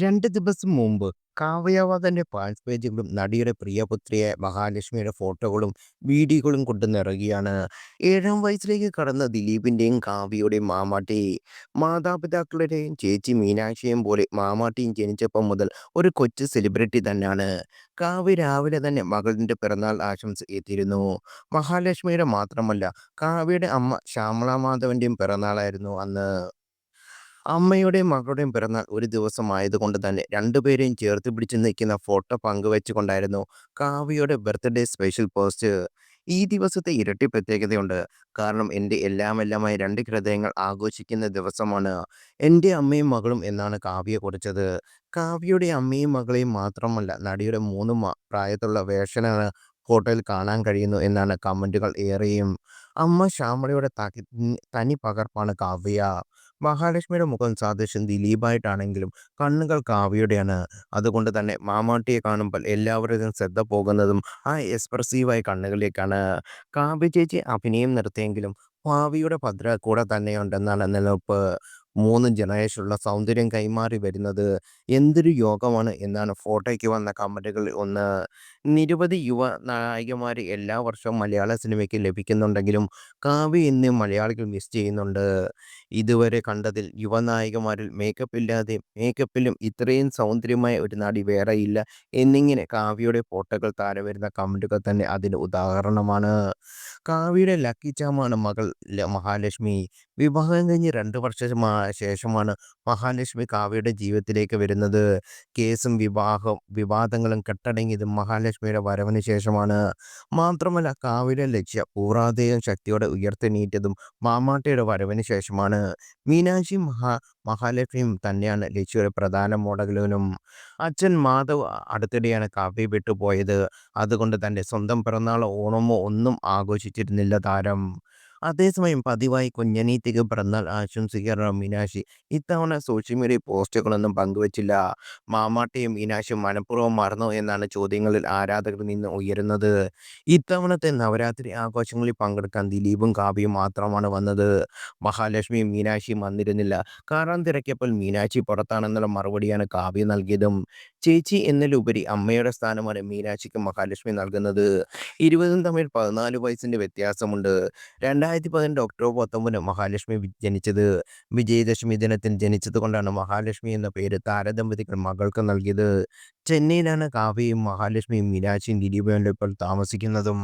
2 ദിവസം മുമ്പ് കാവ്യവദന്റെ ഫാൻസ് പേജുകളും നടിയുടെ പ്രിയപുത്രിയായ മഹാലക്ഷ്മിയുടെ ഫോട്ടോകളും വീഡിയോകളും കൊണ്ട് നിറയുകയാണ്. 7ാം വയസ്സിലേക്ക് കടന്ന ദിലീപിന്റെയും കാവ്യയുടെയും മാമാട്ടി. മാതാപിതാക്കളുടെയും ചേച്ചി മീനാക്ഷിയെയും പോലെ മാമാട്ടിയും ജനിച്ചപ്പം മുതൽ ഒരു കൊച്ചു സെലിബ്രിറ്റി തന്നെയാണ്. കാവ്യ രാവിലെ തന്നെ മകളുടെ പിറന്നാൾ ആശംസ എത്തിയിരുന്നു. മഹാലക്ഷ്മിയുടെ മാത്രമല്ല, കാവ്യയുടെ അമ്മ ശ്യാമള മാധവന്റെയും പിറന്നാളായിരുന്നു അന്ന്. അമ്മയുടെയും മകളുടെയും പിറന്നാൾ ഒരു ദിവസമായതുകൊണ്ട് തന്നെ രണ്ടുപേരെയും ചേർത്ത് പിടിച്ച് നിൽക്കുന്ന ഫോട്ടോ പങ്കുവെച്ചുകൊണ്ടായിരുന്നു കാവ്യയുടെ ബർത്ത്ഡേ സ്പെഷ്യൽ പോസ്റ്റ്. ഈ ദിവസത്തെ ഇരട്ടി പ്രത്യേകതയുണ്ട്. കാരണം എൻ്റെ എല്ലാമെല്ലാമായി രണ്ട് ഹൃദയങ്ങൾ ആഘോഷിക്കുന്ന ദിവസമാണ്. എൻ്റെ അമ്മയും മകളും എന്നാണ് കാവ്യ കുറിച്ചത്. കാവ്യയുടെ അമ്മയും മകളെയും മാത്രമല്ല, നടിയുടെ മൂന്ന് പ്രായത്തുള്ള വേർഷനാണ് ഫോട്ടോയിൽ കാണാൻ കഴിയുന്നു എന്നാണ് കമൻറ്റുകൾ ഏറെയും. അമ്മ ശ്യാമളയുടെ തനി പകർപ്പാണ് കാവ്യ. മഹാലക്ഷ്മിയുടെ മുഖം സാദൃശ്യം ദിലീപായിട്ടാണെങ്കിലും കണ്ണുകൾ കാവ്യയുടെയാണ്. അതുകൊണ്ട് തന്നെ മാമാട്ടിയെ കാണുമ്പോൾ എല്ലാവരുടെയും ശ്രദ്ധ പോകുന്നതും ആ എക്സ്പ്രസീവായ കണ്ണുകളിലേക്കാണ്. കാവ്യ ചേച്ചി അഭിനയം നിർത്തിയെങ്കിലും ഭാവിയുടെ ഭദ്ര കൂടെ തന്നെയുണ്ടെന്നാണ് നിലനിൽപ്പ്. 3 ജനറേഷനുള്ള സൗന്ദര്യം കൈമാറി വരുന്നത് എന്തൊരു യോഗമാണ് എന്നാണ് ഫോട്ടോയ്ക്ക് വന്ന കമന്റുകളിൽ ഒന്ന്. നിരവധി യുവ നായികമാര് എല്ലാ വർഷവും മലയാള സിനിമയ്ക്ക് ലഭിക്കുന്നുണ്ടെങ്കിലും കാവ്യ ഇന്ന് മലയാളികൾ മിസ് ചെയ്യുന്നുണ്ട്. ഇതുവരെ കണ്ടതിൽ യുവനായികമാരിൽ മേക്കപ്പില്ലാതെയും മേക്കപ്പിലും ഇത്രയും സൗന്ദര്യമായ ഒരു നടി വേറെയില്ല എന്നിങ്ങനെ കാവ്യയുടെ ഫോട്ടോകൾ താഴെ വരുന്ന കമന്റുകൾ തന്നെ അതിന് ഉദാഹരണമാണ്. കാവ്യയുടെ ലക്കി ചാമാണ് മകൾ മഹാലക്ഷ്മി. വിവാഹം കഴിഞ്ഞ് 2 വർഷം ശേഷമാണ് മഹാലക്ഷ്മി കാവ്യയുടെ ജീവിതത്തിലേക്ക് വരുന്നത്. കേസും വിവാദങ്ങളും കെട്ടടങ്ങിയതും മഹാലക്ഷ്മിയുടെ വരവിന് ശേഷമാണ്. മാത്രമല്ല, കാവ്യയുടെ ലക്ഷ്യം പൂർവാധികം ശക്തിയോടെ ഉയർത്തെണീറ്റതും മാമാട്ടിയുടെ വരവിന് ശേഷമാണ്. മീനാക്ഷിയും മഹാലക്ഷ്മിയും തന്നെയാണ് ലക്ഷ്യയുടെ പ്രധാന മോഡലുകളും. അച്ഛൻ മാധവ് അടുത്തിടെയാണ് കാവ്യ വിട്ടുപോയത്. അതുകൊണ്ട് തന്നെ സ്വന്തം പിറന്നാളോ ഓണമോ ഒന്നും ആഘോഷിച്ചിരുന്നില്ല താരം. അതേസമയം പതിവായി കുഞ്ഞനീത്തിക്ക് പിറന്നാൾ ആശംസിക്കാറുള്ള മീനാക്ഷി ഇത്തവണ സോഷ്യൽ മീഡിയ പോസ്റ്റുകളൊന്നും പങ്കുവച്ചില്ല. മാമാട്ടിയും മീനാക്ഷിയും മനഃപൂർവ്വം മറന്നോ എന്നാണ് ചോദ്യങ്ങളിൽ ആരാധകരിൽ നിന്ന് ഉയരുന്നത്. ഇത്തവണത്തെ നവരാത്രി ആഘോഷങ്ങളിൽ പങ്കെടുക്കാൻ ദിലീപും കാവ്യയും മാത്രമാണ് വന്നത്. മഹാലക്ഷ്മിയും മീനാക്ഷിയും വന്നിരുന്നില്ല. കാരണം തിരക്കിയപ്പോൾ മീനാക്ഷി പുറത്താണെന്നുള്ള മറുപടിയാണ് കാവ്യ നൽകിയതും. ചേച്ചി എന്നതിലുപരി അമ്മയുടെ സ്ഥാനമാണ് മീനാക്ഷിക്ക് മഹാലക്ഷ്മി നൽകുന്നത്. ഇരുവരും തമ്മിൽ 14 വയസ്സിന്റെ വ്യത്യാസമുണ്ട്. 2018 ഒക്ടോബർ 19 മഹാലക്ഷ്മി ജനിച്ചത്. വിജയദശമി ദിനത്തിൽ ജനിച്ചതുകൊണ്ടാണ് മഹാലക്ഷ്മി എന്ന പേര് താരദമ്പതികൾ മകൾക്ക് നൽകിയത്. ചെന്നൈയിലാണ് കാവ്യയും മഹാലക്ഷ്മിയും മീനാക്ഷിയും ദിലീപും ഇപ്പോൾ താമസിക്കുന്നതും.